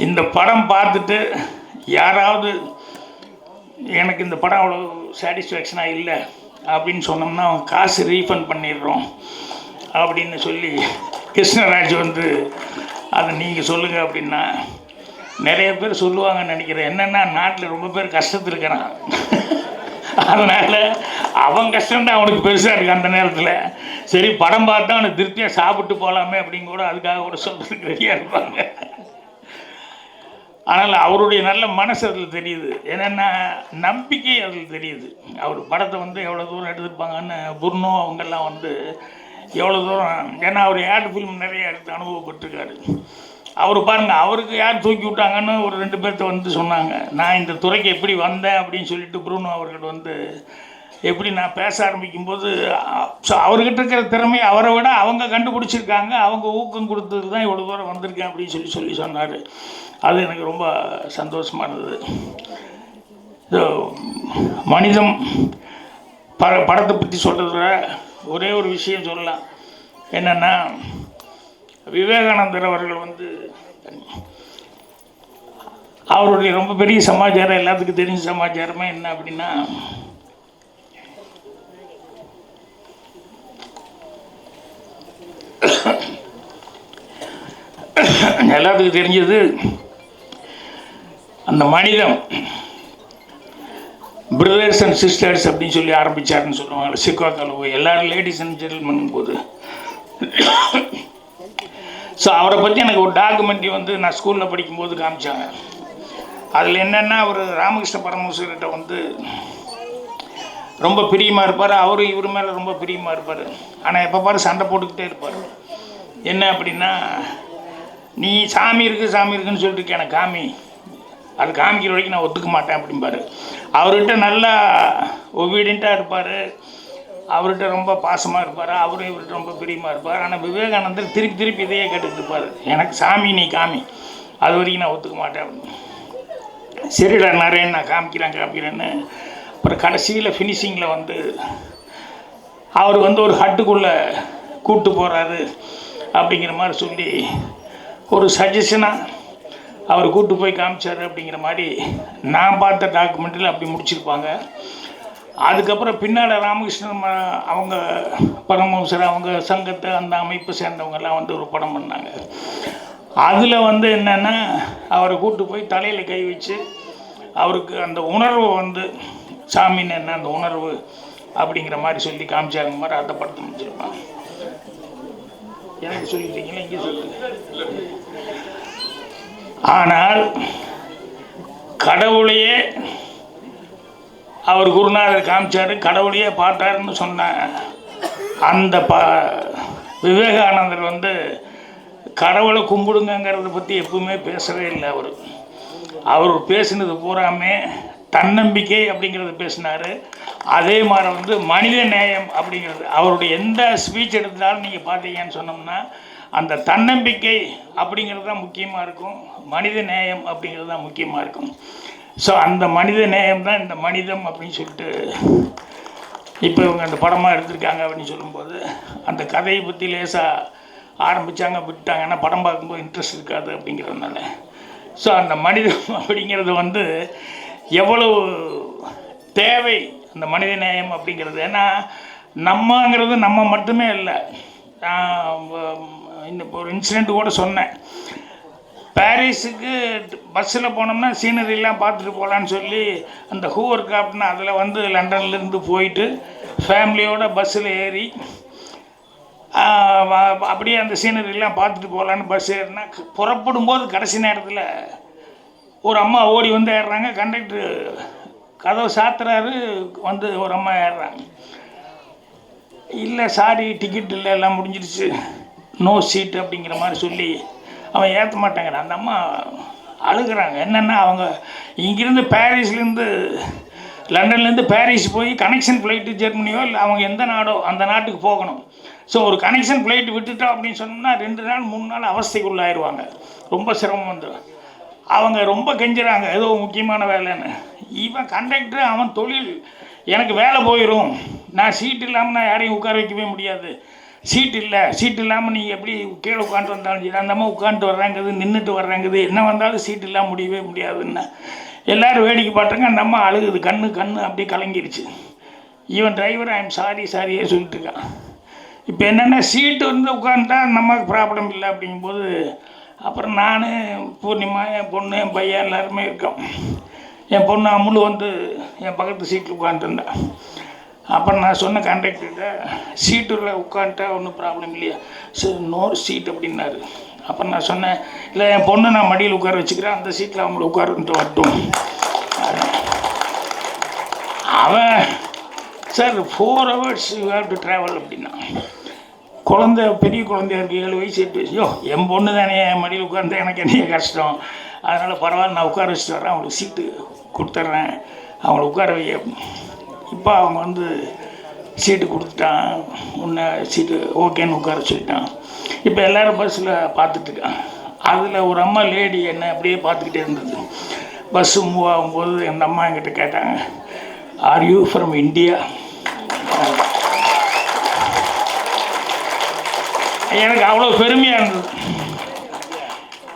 இந்த படம் பார்த்துட்டு யாராவது எனக்கு இந்த படம் அவ்வளோ சாட்டிஸ்ஃபேக்ஷனாக இல்லை அப்படின்னு சொன்னோம்னா அவன் காசு ரீஃபண்ட் பண்ணிடுறோம் அப்படின்னு சொல்லி கிருஷ்ணராஜ் வந்து அதை நீங்கள் சொல்லுங்கள் அப்படின்னா நிறைய பேர் சொல்லுவாங்கன்னு நினைக்கிறேன். என்னென்னா நாட்டில் ரொம்ப பேர் கஷ்டத்தில் இருக்கிறான், அதனால் அவன் கஷ்டம்தான் அவனுக்கு பெருசாக இருக்குது அந்த நேரத்தில். சரி படம் பார்த்தா அவனுக்கு திருப்தியாக சாப்பிட்டு போகலாமே அப்படின்னு கூட அதுக்காக கூட சொல்கிறதுக்கு ரெடியாக இருப்பாங்க. ஆனால் அவருடைய நல்ல மனசு அதில் தெரியுது, என்னென்னா நம்பிக்கை அதில் தெரியுது. அவர் படத்தை வந்து எவ்வளோ தூரம் எடுத்துருப்பாங்கன்னு புர்னோ அவங்கெல்லாம் வந்து எவ்வளோ தூரம், ஏன்னா அவர் ஆட் ஃபிலிம் நிறைய எடுத்து அனுபவப்பட்டிருக்காரு. அவர் பாருங்கள், அவருக்கு யார் தூக்கி விட்டாங்கன்னு ஒரு 2 பேர்த்த வந்து சொன்னாங்க. நான் இந்த துறைக்கு எப்படி வந்தேன் அப்படின்னு சொல்லிட்டு புருனோ அவர்கள் வந்து எப்படி நான் பேச ஆரம்பிக்கும்போது அவர்கிட்ட இருக்கிற திறமை அவரை விட அவங்க கண்டுபிடிச்சிருக்காங்க, அவங்க ஊக்கம் கொடுத்தது தான் இவ்வளோ தூரம் வந்திருக்கேன் அப்படின்னு சொல்லி சொன்னார். அது எனக்கு ரொம்ப சந்தோஷமானது. மனிதம் படத்தை பற்றி சொல்கிறத ஒரே ஒரு விஷயம் சொல்லலாம். என்னென்னா விவேகானந்தர் அவர்கள் வந்து அவருடைய ரொம்ப பெரிய சமாச்சாரம், எல்லாத்துக்கும் தெரிஞ்ச சமாச்சாரமே என்ன அப்படின்னா, எல்லாத்துக்கும் தெரிஞ்சது அந்த மனிதம் பிரதர்ஸ் அண்ட் சிஸ்டர்ஸ் அப்படின்னு சொல்லி ஆரம்பித்தார்னு சொல்லுவாங்க. சிக்காக்காவில் போய் எல்லோரும் லேடிஸ் அண்ட் ஜென்டில்மேன் போது. ஸோ அவரை பற்றி எனக்கு ஒரு டாக்குமெண்ட்ரி வந்து நான் ஸ்கூலில் படிக்கும்போது காமிச்சாங்க. அதில் என்னென்னா அவர் ராமகிருஷ்ண பரமஹம்சர்கிட்ட வந்து ரொம்ப பிரியமாக இருப்பார், அவரும் இவர் மேலே ரொம்ப பிரியமாக இருப்பார். ஆனால் எப்போ பாரு சண்டை போட்டுக்கிட்டே இருப்பார். என்ன அப்படின்னா, நீ சாமி இருக்குன்னு சொல்லிட்டு எனக்கு காமி, அது காமிக்கிற வரைக்கும் நான் ஒத்துக்க மாட்டேன் அப்படிம்பார். அவர்கிட்ட நல்லா ஒபீடியண்ட்டாக இருப்பார், அவர்கிட்ட ரொம்ப பாசமாக இருப்பார், அவரும் இவர்கிட்ட ரொம்ப பிரியமாக இருப்பார். ஆனால் விவேகானந்தர் திருப்பி இதையே கேட்டுக்கிட்டு இருப்பார், எனக்கு சாமி நீ காமி, அது வரைக்கும் நான் ஒத்துக்க மாட்டேன் அப்படின்னு. சரிடா நிறைய நான் காமிக்கிறேன்னு அப்புறம் கடைசியில் ஃபினிஷிங்கில் வந்து அவர் வந்து ஒரு ஹட்டுக்குள்ளே கூப்பிட்டு போகிறாரு அப்படிங்கிற மாதிரி சொல்லி ஒரு சஜஷனாக அவர் கூப்பிட்டு போய் காமிச்சார் அப்படிங்கிற மாதிரி நான் பார்த்த டாக்குமெண்ட்டில் அப்படி முடிச்சிருப்பாங்க. அதுக்கப்புறம் பின்னால் ராமகிருஷ்ணன் அவங்க பரமஹம்சர் அவங்க சங்கத்தை அந்த அமைப்பை சேர்ந்தவங்கெல்லாம் வந்து ஒரு படம் பண்ணாங்க. அதில் வந்து என்னென்னா அவரை கூப்பிட்டு போய் தலையில் கை வச்சு அவருக்கு அந்த உணர்வை வந்து சாமின்னு என்ன அந்த உணர்வு அப்படிங்கிற மாதிரி சொல்லி காமிச்சாங்க மாதிரி அந்த படத்தை முடிச்சிருப்பாங்க. எனக்கு சொல்லிட்டீங்களா, இங்கே சொல்லுங்க. ஆனால் கடவுளையே அவர் குருநாதர் காமிச்சார், கடவுளையே பார்த்தாருன்னு சொன்ன அந்த விவேகானந்தர் வந்து கடவுளை கும்பிடுங்கிறத பற்றி எப்பவுமே பேசவே இல்லை. அவர் பேசினது பூராமே தன்னம்பிக்கை அப்படிங்கிறத பேசினார். அதே மாதிரி வந்து மனித நேயம் அப்படிங்கிறது அவருடைய எந்த ஸ்பீச் எடுத்தாலும் நீங்கள் பார்த்தீங்கன்னு சொன்னோம்னா அந்த தன்னம்பிக்கை அப்படிங்கிறது தான் முக்கியமாக இருக்கும், மனித நேயம் அப்படிங்கிறது தான் முக்கியமாக இருக்கும். ஸோ அந்த மனித நேயம் தான் இந்த மனிதம் அப்படின்னு சொல்லிட்டு இப்போ இவங்க அந்த படமாக எடுத்திருக்காங்க அப்படின்னு சொல்லும்போது அந்த கதையை பற்றி லேசாக ஆரம்பித்தாங்க, விட்டாங்கன்னா படம் பார்க்கும்போது இன்ட்ரெஸ்ட் இருக்காது அப்படிங்கிறதுனால. ஸோ அந்த மனிதம் அப்படிங்கிறது வந்து எவ்வளவு தேவை அந்த மனித நேயம் அப்படிங்கிறது. ஏன்னா நம்மங்கிறது நம்ம மட்டுமே இல்லை. இந்த ஒரு இன்சிடெண்ட் கூட சொன்னேன், பாரிஸுக்கு பஸ்ஸில் போனோம்னா சீனரிலாம் பார்த்துட்டு போகலான்னு சொல்லி அந்த ஹூவர் கிராஃப்ட்னு அதில் வந்து லண்டன்லேருந்து போயிட்டு ஃபேமிலியோடு பஸ்ஸில் ஏறி அப்படியே அந்த சீனரிலாம் பார்த்துட்டு போகலான்னு பஸ் ஏறினா புறப்படும் போது கடைசி நேரத்தில் ஒரு அம்மா ஓடி வந்து ஏறுறாங்க. கண்டக்டர் கதவை சாத்துறாரு, வந்து ஒரு அம்மா ஏறுறாங்க. இல்லை சாரி டிக்கெட் இல்லை, எல்லாம் முடிஞ்சிருச்சு, நோ சீட் அப்படிங்கிற மாதிரி சொல்லி அவன் ஏற்ற மாட்டேங்கிறான். அந்த அம்மா அழுகிறாங்க. என்னென்னா அவங்க இங்கேருந்து பாரிஸ்லேருந்து லண்டன்லேருந்து பாரிஸ் போய் கனெக்ஷன் ஃப்ளைட்டு ஜெர்மனியோ இல்லை அவங்க எந்த நாடோ அந்த நாட்டுக்கு போகணும். ஸோ ஒரு கனெக்ஷன் ஃப்ளைட் விட்டுட்டோம் அப்படின்னு சொன்னோம்னா 2 நாள் 3 நாள் அவஸ்தைக்குள்ளாயிருவாங்க, ரொம்ப சிரமம் வந்துடும். அவங்க ரொம்ப கெஞ்சுறாங்க ஏதோ முக்கியமான வேலைன்னு. இவன் கண்டக்டர் அவன் தொழில், எனக்கு வேலை போயிடும், நான் சீட் இல்லாமல் நான் யாரையும் உட்கார வைக்கவே முடியாது, சீட் இல்லை, சீட் இல்லாமல் நீங்கள் எப்படி கீழே உட்காந்து வந்தாலும் சரி, அந்த அம்மா உட்காந்துட்டு வர்றாங்குது, நின்றுட்டு வர்றாங்குது, என்ன வந்தாலும் சீட் இல்லாமல் முடியவே முடியாதுன்னு எல்லோரும் வேடிக்கை பார்த்தாங்க. அந்த அம்மா அழுகுது, கண்ணு அப்படியே கலங்கிருச்சு. ஈவன் டிரைவர் ஐ எம் சாரியே சொல்லிட்டு இருக்கான். இப்போ என்னென்னா சீட்டு வந்து உட்காந்துட்டா நமக்கு ப்ராப்ளம் இல்லை அப்படிங்கும்போது, அப்புறம் நான், பூர்ணிமா, என் பொண்ணு, என் பையன் எல்லாருமே இருக்கோம். என் பொண்ணு அமுல் வந்து என் பக்கத்து சீட்டில் உட்காந்துருந்தேன். அப்புறம் நான் சொன்ன கண்டக்டர்கிட்ட சீட்டில் உட்காந்துட்டா ஒன்றும் ப்ராப்ளம் இல்லையா, சரி நோர் சீட் அப்படின்னாரு. அப்புறம் நான் சொன்னேன், இல்லை என் பொண்ணு நான் மடியில் உட்கார வச்சுக்கிறேன், அந்த சீட்டில் அவங்கள உட்காருன்ட்டு வரட்டும். அவன் sir 4 hours you have to travel அப்படின்னா, குழந்தை பெரிய குழந்தையா இருக்குது, 7 வயசு 8 வயசு. யோ என் பொண்ணு தானே என் மடியில் உட்காந்து எனக்கு என்ன கஷ்டம், அதனால் பரவாயில்ல நான் உட்கார வச்சுட்டு வரேன், அவங்களுக்கு சீட்டு கொடுத்துட்றேன், அவங்கள உட்கார வை. இப்போ அவங்க வந்து சீட்டு கொடுத்துட்டான், முன்ன சீட்டு ஓகேன்னு உட்கார சொல்லிட்டான். இப்போ எல்லோரும் பஸ்ஸில் பார்த்துட்ருக்கான். அதில் ஒரு அம்மா லேடி என்ன அப்படியே பார்த்துக்கிட்டே இருந்தது. பஸ்ஸு மூவ் ஆகும்போது அந்த அம்மா என்கிட்ட கேட்டாங்க, ஆர் யூ ஃப்ரம் இந்தியா? எனக்கு அவ்வளோ பெருமையாக இருந்தது.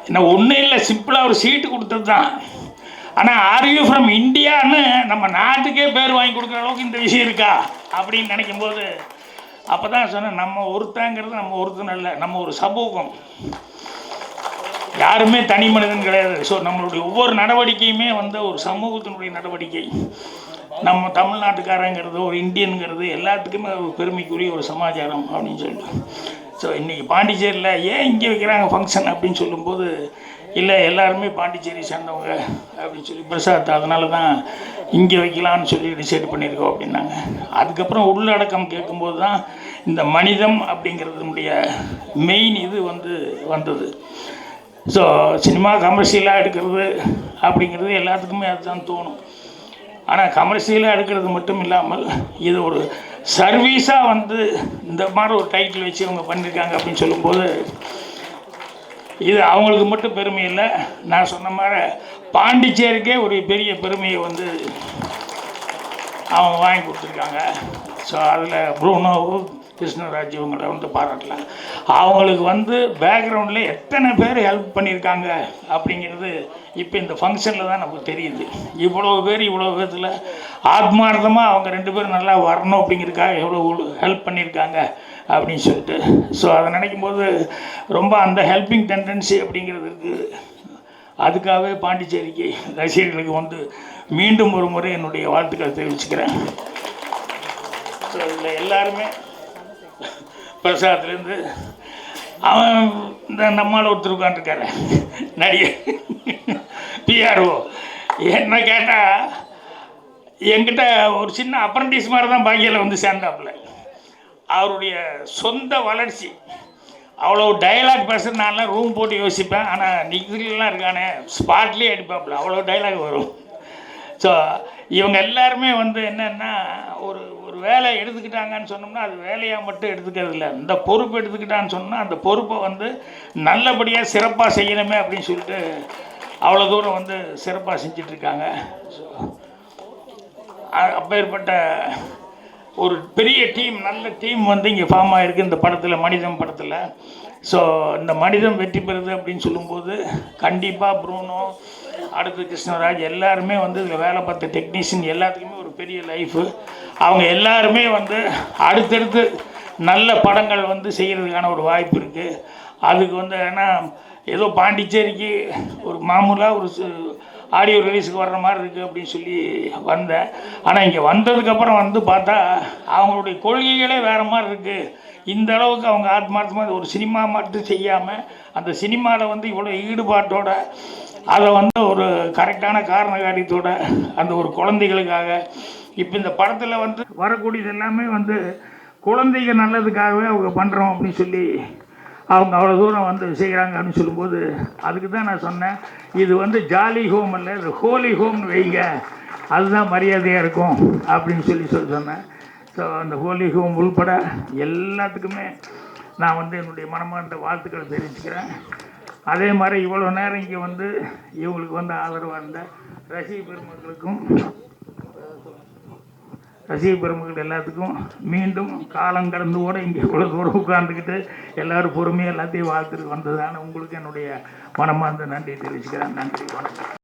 என்ன ஒன்றும் இல்லை, சிம்பிளாக ஒரு சீட்டு கொடுத்தது தான். ஆனால் ஆர் யூ ஃப்ரம் இந்தியான்னு நம்ம நாட்டுக்கே பேர் வாங்கி கொடுக்குற அளவுக்கு இந்த விஷயம் இருக்கா அப்படின்னு நினைக்கும்போது, அப்போ தான் சொன்னேன், நம்ம ஒருத்தங்கிறது நம்ம ஒருத்தன் இல்லை, நம்ம ஒரு சமூகம், யாருமே தனி மனிதன் கிடையாது. ஸோ நம்மளுடைய ஒவ்வொரு நடவடிக்கையுமே வந்து ஒரு சமூகத்தினுடைய நடவடிக்கை. நம்ம தமிழ்நாட்டுக்காரங்கிறது, ஒரு இந்தியனுங்கிறது எல்லாத்துக்குமே ஒரு பெருமைக்குரிய ஒரு சமாச்சாரம் அப்படின்னு சொல்லிட்டு. ஸோ இன்றைக்கி பாண்டிச்சேரியில் ஏன் இங்கே வைக்கிறாங்க ஃபங்க்ஷன் அப்படின்னு சொல்லும்போது, இல்லை எல்லாருமே பாண்டிச்சேரி சேர்ந்தவங்க அப்படின்னு சொல்லி பிரசாத், அதனால தான் இங்கே வைக்கலான்னு சொல்லி டிசைட் பண்ணியிருக்கோம் அப்படின்னாங்க. அதுக்கப்புறம் உள்ளடக்கம் கேட்கும்போது தான் இந்த மனிதம் அப்படிங்கிறதுனுடைய மெயின் இது வந்து வந்தது. ஸோ சினிமா கமர்ஷியலாக எடுக்கிறது அப்படிங்கிறது எல்லாத்துக்குமே அதுதான் தோணும். ஆனால் கமர்ஷியலாக எடுக்கிறது மட்டும் இல்லாமல் இது ஒரு சர்வீஸாக வந்து இந்த மாதிரி ஒரு டைட்டில் வச்சு அவங்க பண்ணியிருக்காங்க அப்படின்னு சொல்லும்போது, இது அவங்களுக்கு மட்டும் பெருமை இல்லை, நான் சொன்ன மாதிரி பாண்டிச்சேரிக்கே ஒரு பெரிய பெருமையை வந்து அவங்க வாங்கி கொடுத்துருக்காங்க. ஸோ அதில் ப்ரூனோ, கிருஷ்ணராஜ் இவங்களை வந்து பாராட்டலாம். அவங்களுக்கு வந்து பேக்ரவுண்டில் எத்தனை பேர் ஹெல்ப் பண்ணியிருக்காங்க அப்படிங்கிறது இப்போ இந்த ஃபங்க்ஷனில் தான் நமக்கு தெரியுது. இவ்வளோ பேர்த்தில் ஆத்மார்த்தமாக அவங்க 2 பேரும் நல்லா வரணும் அப்படிங்கிறதுக்காக எவ்வளோ ஹெல்ப் பண்ணியிருக்காங்க அப்படின்னு சொல்லிட்டு. ஸோ அதை நினைக்கும் போது ரொம்ப அந்த ஹெல்பிங் டெண்டன்சி அப்படிங்கிறது இருக்குது. அதுக்காகவே பாண்டிச்சேரிக்கு ரசிகர்களுக்கு வந்து மீண்டும் ஒரு முறை என்னுடைய வாழ்த்துக்களை தெரிவிச்சுக்கிறேன். ஸோ இதில் எல்லாருமே பிரசாத்லேருந்து அவன் இந்த நம்மால் ஒருத்தர் உட்காந்துருக்காரு நடிகர் பிஆர்ஓ, என்ன கேட்டால் என்கிட்ட ஒரு சின்ன அப்ரண்டிஸ் மாதிரி தான் பாக்கியில் வந்து சேர்ந்தாப்புல. அவருடைய சொந்த வளர்ச்சி, அவ்வளோ டைலாக் பேசுகிறதுனால ரூம் போட்டு யோசிப்பேன். ஆனால் நிகழ்லாம் இருக்கானே ஸ்பாட்லேயே அடிப்பாப்புல, அவ்வளோ டைலாக் வரும். ஸோ இவங்க எல்லாருமே வந்து என்னென்னா ஒரு ஒரு வேலை எடுத்துக்கிட்டாங்கன்னு சொன்னோம்னா அது வேலையாக மட்டும் எடுத்துக்கிறது இல்லை, இந்த பொறுப்பு எடுத்துக்கிட்டான்னு சொன்னால் அந்த பொறுப்பை வந்து நல்லபடியாக சிறப்பாக செய்யணுமே அப்படின்னு சொல்லிட்டு அவ்வளோ தூரம் வந்து சிறப்பாக செஞ்சிட்ருக்காங்க. ஸோ அப்பேற்பட்ட ஒரு பெரிய டீம், நல்ல டீம் வந்து இங்கே ஃபார்ம் ஆகிருக்கு இந்த படத்தில், மனிதம் படத்தில். ஸோ இந்த மனிதம் வெற்றி பெறுது அப்படின்னு சொல்லும்போது கண்டிப்பாக ப்ரூனோ, அடுத்து கிருஷ்ணராஜ் எல்லாருமே வந்து இதில் வேலை பார்த்த டெக்னீஷியன் எல்லாத்துக்குமே ஒரு பெரிய லைஃபு. அவங்க எல்லாருமே வந்து அடுத்தடுத்து நல்ல படங்கள் வந்து செய்கிறதுக்கான ஒரு வாய்ப்பு இருக்குது. அதுக்கு வந்து ஏன்னா ஏதோ பாண்டிச்சேரிக்கு ஒரு மாமூலாக ஒரு ஆடியோ ரிலீஸுக்கு வர்ற மாதிரி இருக்குது அப்படின்னு சொல்லி வந்தேன். ஆனால் இங்கே வந்ததுக்கப்புறம் வந்து பார்த்தா அவங்களுடைய கொள்கைகளே வேறு மாதிரி இருக்குது. இந்த அளவுக்கு அவங்க ஆத்மார்த்தமாக ஒரு சினிமா மட்டும் செய்யாமல் அந்த சினிமாவில் வந்து இவ்வளோ ஈடுபாட்டோட அதை வந்து ஒரு கரெக்டான காரண காரியத்தோட அந்த ஒரு குழந்தைகளுக்காக இப்போ இந்த படத்தில் வந்து வரக்கூடியது எல்லாமே வந்து குழந்தைகள் நல்லதுக்காகவே அவங்க பண்ணுறோம் அப்படின்னு சொல்லி அவங்க அவ்வளோ தூரம் வந்து செய்கிறாங்க அப்படின்னு சொல்லும்போது அதுக்கு தான் நான் சொன்னேன், இது வந்து ஜாலி ஹோம் இல்லை, இது ஹோலி ஹோம்னு வைங்க, அதுதான் மரியாதையாக இருக்கும் அப்படின்னு சொல்லி சொன்னேன். ஸோ அந்த ஹோலி ஹோம் உள்பட எல்லாத்துக்குமே நான் வந்து என்னுடைய மனமார்ந்த வாழ்த்துக்களை தெரிவிச்சுக்கிறேன். அதே மாதிரி இவ்வளோ நேரம் இங்கே வந்து இவங்களுக்கு வந்து ஆதரவாக இருந்த ரசிக பெருமக்களுக்கும் ரசிக பெருமக்கள் எல்லாத்துக்கும் மீண்டும் காலம் கடந்து கூட இங்கே இவ்வளோ தூரம் உட்கார்ந்துக்கிட்டு எல்லோரும் பொறுமையாக எல்லாத்தையும் வாழ்த்துட்டு வந்ததான உங்களுக்கு என்னுடைய மனமார்ந்த நன்றி தெரிவிச்சுக்கிறேன். நன்றி, வணக்கம்.